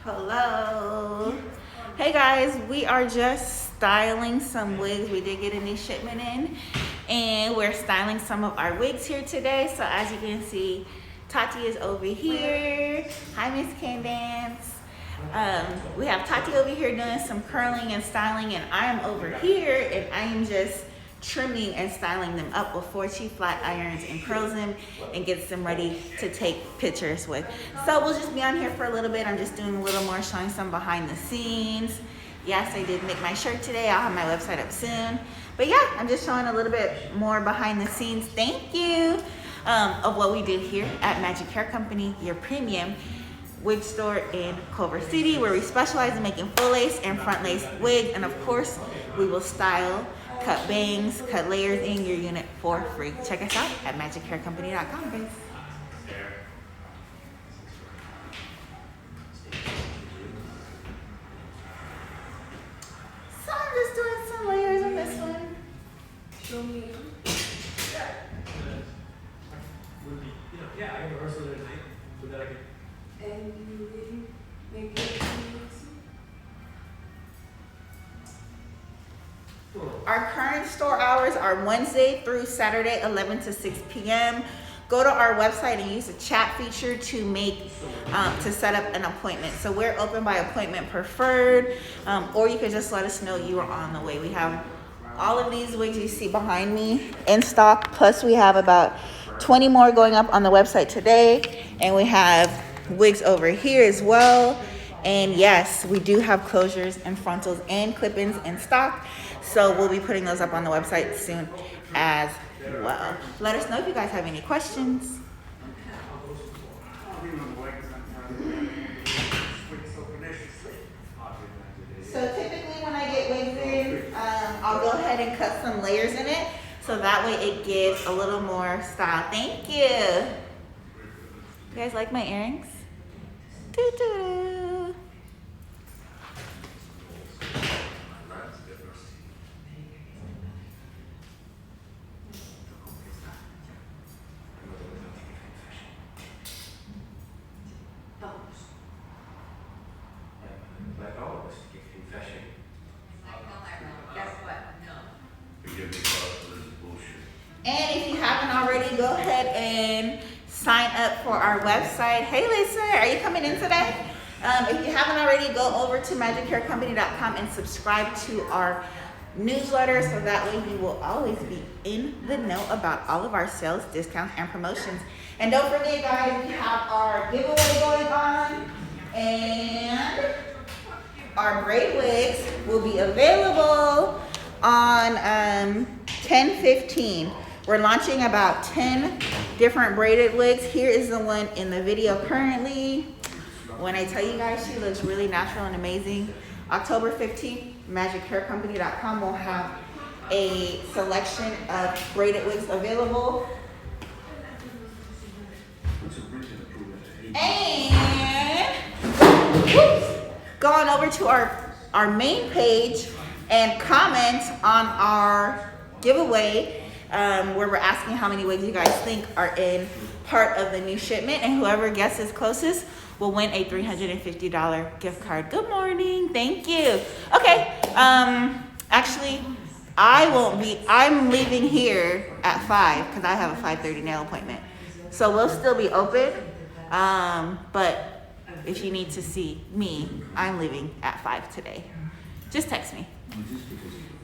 Hello. Hey guys, we are just styling some wigs. We did get a new shipment in, and we're styling some of our wigs here today. So as you can see, Tati is over here. Hi, Miss Candance. We have Tati over here doing some curling and styling, and I am over here, and I am just trimming and styling them up before she flat irons and curls them and gets them ready to take pictures with. So we'll just be on here for a little bit. I'm just doing a little more, showing some behind the scenes. Yes, I did make my shirt today. I'll have my website up soon. But yeah, I'm just showing a little bit more behind the scenes. Thank you. Of what we do here at Magic Hair Company, your premium wig store in Culver City, where we specialize in making full lace and front lace wigs. And of course, we will style, cut bangs, cut layers in your unit for free. Check us out at magichaircompany.com, guys. So I'm just doing some layers on this one. Show me. Yeah, I can rehearsal it tonight so that I can. And you really make it. Our current store hours are Wednesday through Saturday, 11 to 6 p.m. Go to our website and use the chat feature to make to set up an appointment. So we're open by appointment preferred, or you can just let us know you are on the way. We have all of these wigs you see behind me in stock, plus we have about 20 more going up on the website today, and we have wigs over here as well. And yes, we do have closures and frontals and clip-ins in stock, so we'll be putting those up on the website soon as well. Let us know if you guys have any questions. So typically when I get wigs in, I'll go ahead and cut some layers in it, so that way it gives a little more style. Thank you. You guys like my earrings? Doo-doo. Like all of us, give confession. Guess what? No. Forgive me for this bullshit. And if you haven't already, go ahead and sign up for our website. Hey Lisa, are you coming in today? If you haven't already, go over to magichaircompany.com and subscribe to our newsletter, so that way you will always be in the know about all of our sales, discounts, and promotions. And don't forget, guys, we have our giveaway going on, and our braid wigs will be available on 10/15. We're launching about 10 different braided wigs. Here is the one in the video currently. When I tell you guys, she looks really natural and amazing. October 15th, magichaircompany.com will have a selection of braided wigs available. And go on over to our main page and comment on our giveaway, where we're asking how many wigs you guys think are in part of the new shipment, and whoever guesses closest will win a $350 gift card. Good morning. Thank you. Okay. Actually, I'm leaving here at 5 because I have a 5:30 nail appointment. So we'll still be open. But if you need to see me, I'm leaving at 5 today. Just text me.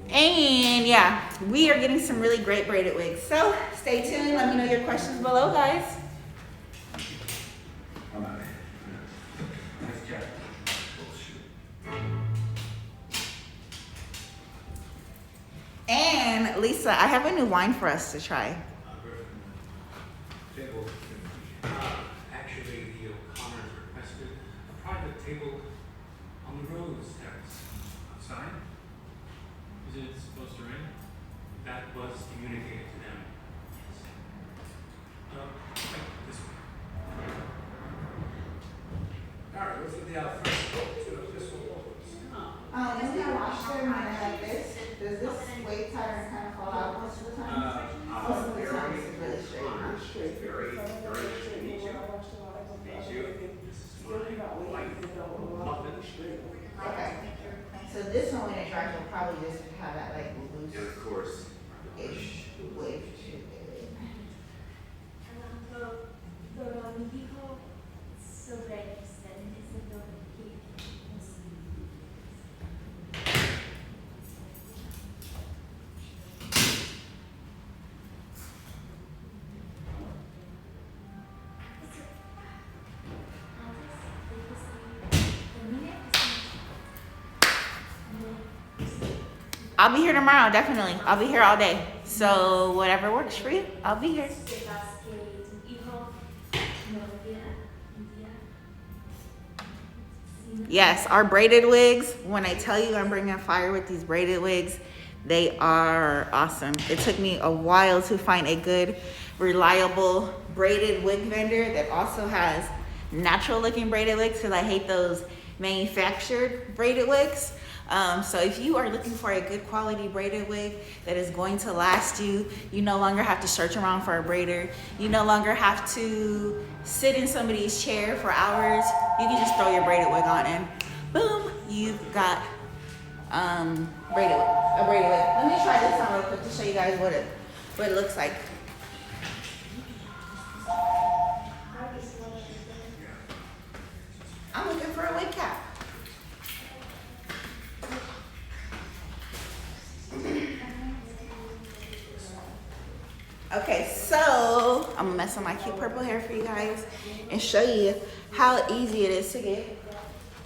And yeah, we are getting some really great braided wigs. So stay tuned. Let me know your questions below, guys. And Lisa, I have a new wine for us to try. Actually, the O'Connors requested a private table on the Rose Terrace. Outside? Is it supposed to rain? That was communicated to them. Yes. This way. Alright, let's look at the alphabet. This one. When I wash them, I have this. Does this weight tire kind of fall out most of the time? Most of the time it's really straight, not straight. Very, very straight. Me too. Me too. This is mine. dryers will probably just have that like Yeah, of course. loose-ish wave to it. I'll be here tomorrow, definitely. I'll be here all day. So whatever works for you, I'll be here. Yes, our braided wigs, when I tell you I'm bringing fire with these braided wigs, they are awesome. It took me a while to find a good, reliable braided wig vendor that also has natural looking braided wigs, because I hate those manufactured braided wigs. So if you are looking for a good quality braided wig that is going to last you, you no longer have to search around for a braider. You no longer have to sit in somebody's chair for hours. You can just throw your braided wig on and boom, you've got a braided wig. Let me try this on real quick to show you guys what it looks like. I'm looking for a wig cap. Okay, so I'm gonna mess with my cute purple hair for you guys and show you how easy it is to get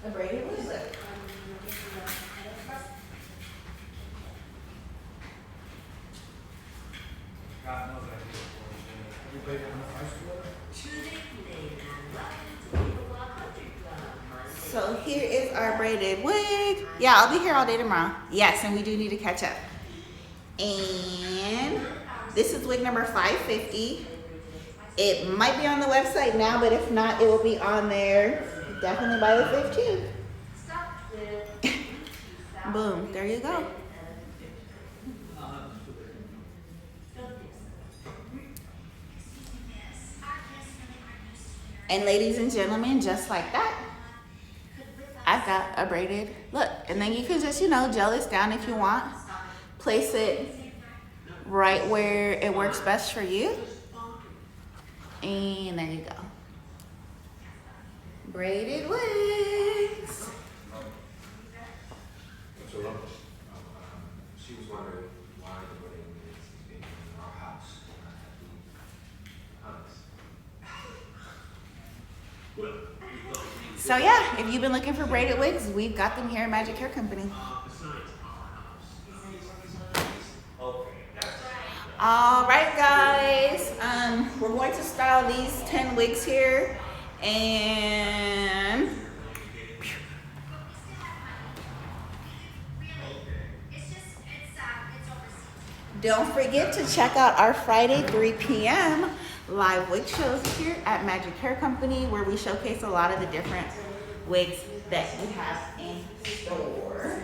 a braided wig look. So here is our braided wig. Yeah, I'll be here all day tomorrow. Yes, and we do need to catch up. And this is wig number 550. It might be on the website now, but if not, it will be on there definitely by the 15th. Boom, there you go. And ladies and gentlemen, just like that, I've got a braided look. And then you can just, gel this down if you want. Place it right where it works best for you. And there you go. Braided wigs. So, she was wondering why the wedding is being in our house. So yeah, if you've been looking for braided wigs, we've got them here at Magic Hair Company. All right, guys. We're going to style these 10 wigs here, and don't forget to check out our Friday 3 p.m. live wig shows here at Magic Hair Company, where we showcase a lot of the different wigs that we have in store.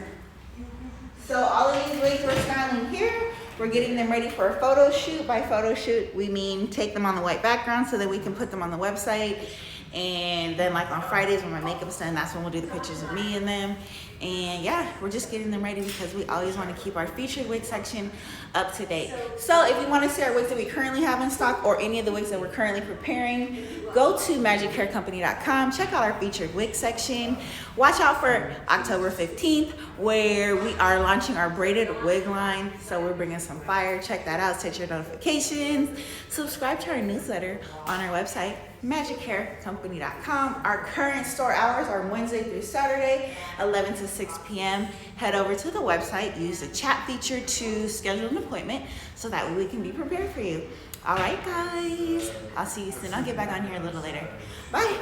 So all of these wigs we're styling here, we're getting them ready for a photo shoot. By photo shoot, we mean take them on the white background so that we can put them on the website. And then like on Fridays when my makeup's done, that's when we'll do the pictures of me and them. And yeah, we're just getting them ready because we always want to keep our featured wig section up to date. So if you want to see our wigs that we currently have in stock or any of the wigs that we're currently preparing, go to magichaircompany.com, check out our featured wig section. Watch out for October 15th where we are launching our braided wig line. So we're bringing some fire. Check that out, set your notifications. Subscribe to our newsletter on our website, magichaircompany.com. Our current store hours are Wednesday through Saturday, 11 to 6 p.m. Head over to the website, use the chat feature to schedule an appointment so that way we can be prepared for you. All right, guys. I'll see you soon. I'll get back on here a little later. Bye.